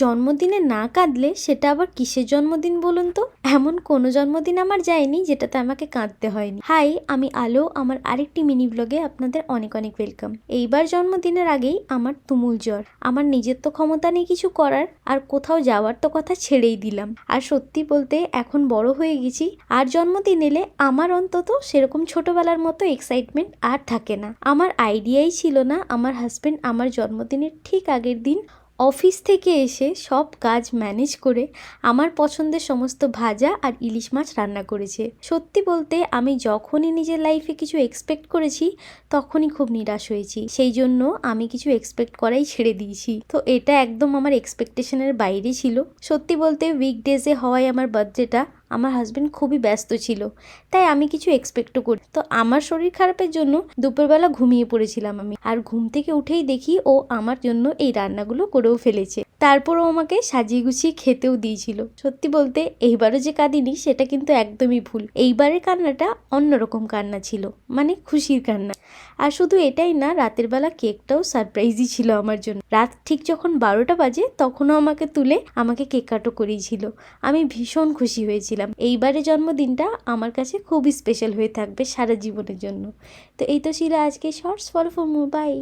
জন্মদিনে না কাঁদলে সেটা আবার কিসের জন্মদিন বলুন তো? এমন কোনো জন্মদিন আমার যায়নি যেটাতে আমাকে কাঁদতে হয়নি। হাই, আমি আলো। আমার আরেকটি মিনি ব্লগে আপনাদের অনেক অনেক ওয়েলকাম। এইবার জন্মদিনের আগেই আমার তুমুল জ্বর। আমার নিজের তো ক্ষমতা নেই কিছু করার, আর কোথাও যাওয়ার তো কথা ছেড়েই দিলাম। আর সত্যি বলতে এখন বড় হয়ে গেছি, আর জন্মদিন এলে আমার অন্তত সেরকম ছোটবেলার মতো এক্সাইটমেন্ট আর থাকে না। আমার আইডিয়াই ছিল না আমার হাজবেন্ড আমার জন্মদিনের ঠিক আগের দিন অফিস থেকে এসে সব কাজ ম্যানেজ করে আমার পছন্দের সমস্ত ভাজা আর ইলিশ মাছ রান্না করেছে। সত্যি বলতে আমি যখনই নিজের লাইফে কিছু এক্সপেক্ট করেছি তখনই খুব নিরাশ হয়েছি। সেই জন্য আমি কিছু এক্সপেক্ট করাই ছেড়ে দিয়েছি। তো এটা একদম আমার এক্সপেকটেশনের বাইরে ছিল। সত্যি বলতে উইকডেজে হওয়ায় আমার বার্থডেটা আমার হাজব্যান্ড খুবই ব্যস্ত ছিল, তাই আমি কিছু এক্সপেক্টও করি। তো আমার শরীর খারাপের জন্য দুপুরবেলা ঘুমিয়ে পড়েছিলাম আমি, আর ঘুম থেকে উঠেই দেখি ও আমার জন্য এই রান্নাগুলো করেও ফেলেছে। তারপরও আমাকে সাজিয়ে গুছিয়ে খেতেও দিয়েছিল। সত্যি বলতে এইবারও যে কাঁদিনি সেটা কিন্তু একদমই ভুল। এইবারের কান্নাটা অন্যরকম কান্না ছিল, মানে খুশির কান্না। আর শুধু এটাই না, রাতের বেলা কেকটাও সারপ্রাইজই ছিল আমার জন্য। রাত ঠিক যখন 12টা বাজে তখনও আমাকে তুলে আমাকে কেক কাটও করিয়েছিল। আমি ভীষণ খুশি হয়েছিলাম। এইবারে জন্মদিনটা আমার কাছে খুবই স্পেশাল হয়ে থাকবে সারা জীবনের জন্য। তো এই তো ছিল আজকে shorts. Follow for more, by.